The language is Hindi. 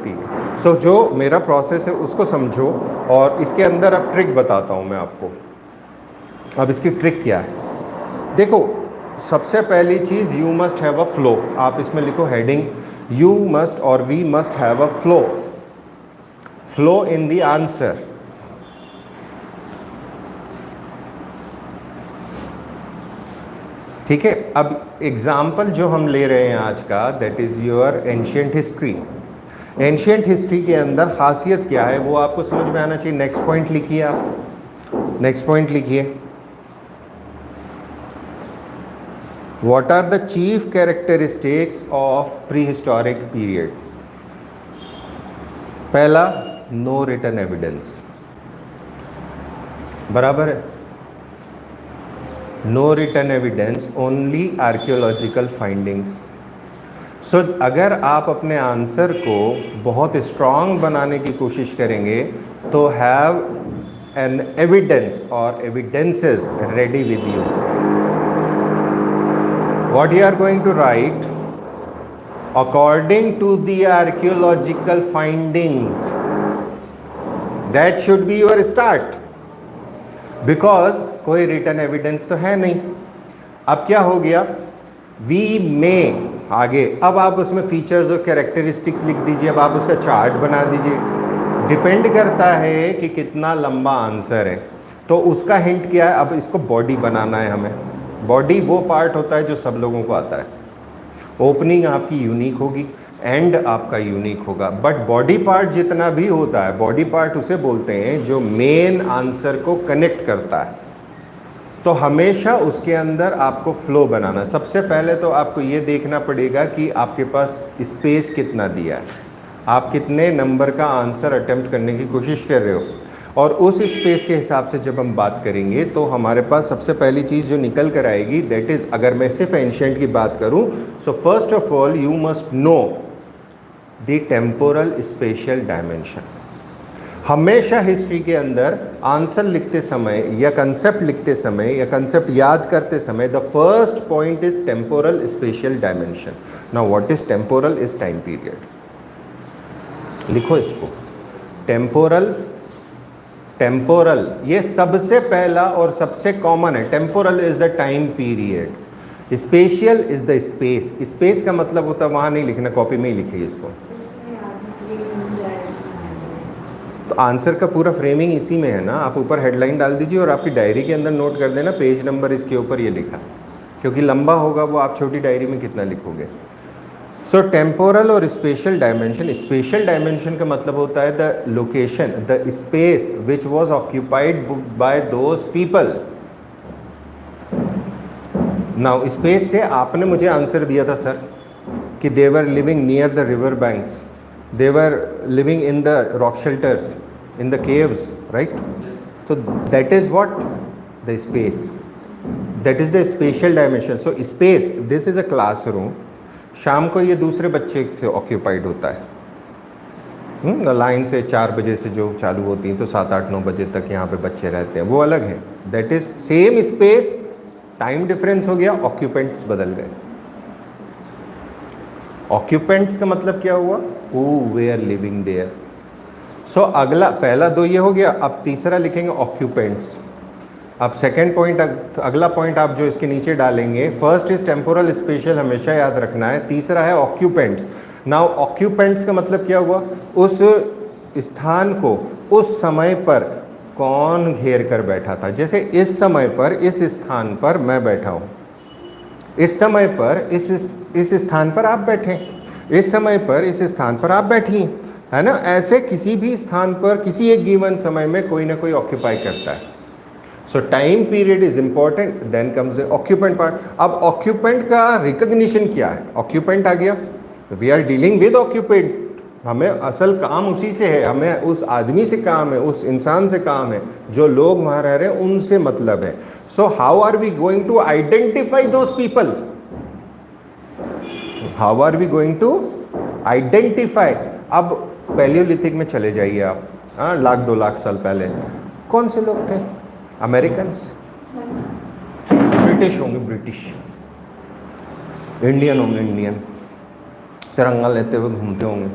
सकती है। सो जो मेरा प्रोसेस है उसको समझो, और इसके अंदर अब ट्रिक बताता हूँ मैं आपको। अब इसकी ट्रिक क्या है, देखो सबसे पहली चीज़, you must have a flow. आप इसमें लिखो हेडिंग, यू मस्ट और we must have a flow, flow in the answer. ठीक है। अब एग्जाम्पल जो हम ले रहे हैं आज का, that is your ancient history. Ancient history के अंदर खासियत क्या है वो आपको समझ में आना चाहिए। नेक्स्ट पॉइंट लिखिए आप, नेक्स्ट पॉइंट लिखिए, what are the chief characteristics of pre historic period. पहला, नो रिटन एविडेंस, बराबर है, no written evidence, only archaeological findings. So अगर आप अपने आंसर को बहुत स्ट्रॉन्ग बनाने की कोशिश करेंगे तो हैव एन एविडेंस और evidences ready with you. What you are going to write, according to the archaeological findings, that should be your start, because कोई रिटन एविडेंस तो है नहीं। अब क्या हो गया, वी में आगे, अब आप उसमें फीचर्स और कैरेक्टरिस्टिक्स लिख दीजिए, अब आप उसका चार्ट बना दीजिए। डिपेंड करता है कि कितना लंबा आंसर है, तो उसका हिंट क्या है, अब इसको बॉडी बनाना है हमें। बॉडी वो पार्ट होता है जो सब लोगों को आता है। ओपनिंग आपकी यूनिक होगी, एंड आपका यूनिक होगा, बट बॉडी पार्ट जितना भी होता है, बॉडी पार्ट उसे बोलते हैं जो मेन आंसर को कनेक्ट करता है। तो हमेशा उसके अंदर आपको फ्लो बनाना। सबसे पहले तो आपको ये देखना पड़ेगा कि आपके पास स्पेस कितना दिया है, आप कितने नंबर का आंसर अटेम्प्ट करने की कोशिश कर रहे हो, और उस स्पेस के हिसाब से जब हम बात करेंगे तो हमारे पास सबसे पहली चीज़ जो निकल कर आएगी, दैट इज़, अगर मैं सिर्फ एंशिएंट की बात करूं, so first of all you must know the temporal spatial dimension. हमेशा हिस्ट्री के अंदर आंसर लिखते समय या कंसेप्ट लिखते समय या कंसेप्ट याद करते समय, the first point is temporal spatial dimension. Now what is temporal, is time period. लिखो इसको, टेम्पोरल, टेम्पोरल ये सबसे पहला और सबसे कॉमन है। Temporal is the time period, spatial is the space. Space का मतलब होता है, वहाँ नहीं लिखना, कॉपी में ही लिखिए इसको। तो आंसर का पूरा फ्रेमिंग इसी में है ना, आप ऊपर हेडलाइन डाल दीजिए और आपकी डायरी के अंदर नोट कर देना, पेज नंबर इसके ऊपर ये लिखा, क्योंकि लंबा होगा वो आप छोटी डायरी में कितना लिखोगे। सो टेम्पोरल और स्पेशल डायमेंशन, स्पेशल डायमेंशन का मतलब होता है the location, the space which was occupied by those people. Now space से आपने मुझे आंसर दिया था सर कि they were living near the river banks, they were living in the rock shelters, in the caves, right? So that is what the space, that is the spatial dimension. So space, this is a classroom, शाम को ये दूसरे बच्चे से ऑक्यूपाइड होता है। लाइन से 4 बजे से जो चालू होती हैं तो 7, 8, 9 बजे तक यहाँ पे बच्चे रहते हैं, वो अलग है। That is same space, time difference हो गया, ऑक्यूपेंट्स बदल गए। ऑक्यूपेंट्स का मतलब क्या हुआ, हु वेयर लिविंग देयर। सो अगला, पहला 2 ये हो गया, अब तीसरा लिखेंगे ऑक्यूपेंट्स। अब सेकेंड पॉइंट, अगला पॉइंट आप जो इसके नीचे डालेंगे, फर्स्ट इज टेम्पोरल स्पेशल, हमेशा याद रखना है, तीसरा है ऑक्यूपेंट्स। नाउ ऑक्यूपेंट्स का मतलब क्या हुआ, उस स्थान को उस समय पर कौन घेर कर बैठा था। जैसे इस समय पर इस स्थान पर मैं बैठा हूँ, इस समय पर इस स्थान पर आप बैठे, इस समय पर इस स्थान पर आप बैठी, है ना। ऐसे किसी भी स्थान पर किसी एक गिवन समय में कोई ना कोई ऑक्यूपाई करता है। So time period is important, then comes the occupant part. अब ऑक्यूपेंट का रिकग्निशन क्या है, ऑक्यूपेंट आ गया, we are dealing with occupant, हमें असल काम उसी से है, हमें उस आदमी से काम है, उस इंसान से काम है, जो लोग वहाँ रह रहे हैं उनसे मतलब है। So how are we going to identify those people, how are we going to identify. अब पैलियोलिथिक में चले जाइए आप, 1,00,000 2 लाख साल पहले कौन से लोग थे, अमेरिकन्स, ब्रिटिश होंगे, ब्रिटिश, इंडियन होंगे, इंडियन, तिरंगा लेते हुए घूमते होंगे,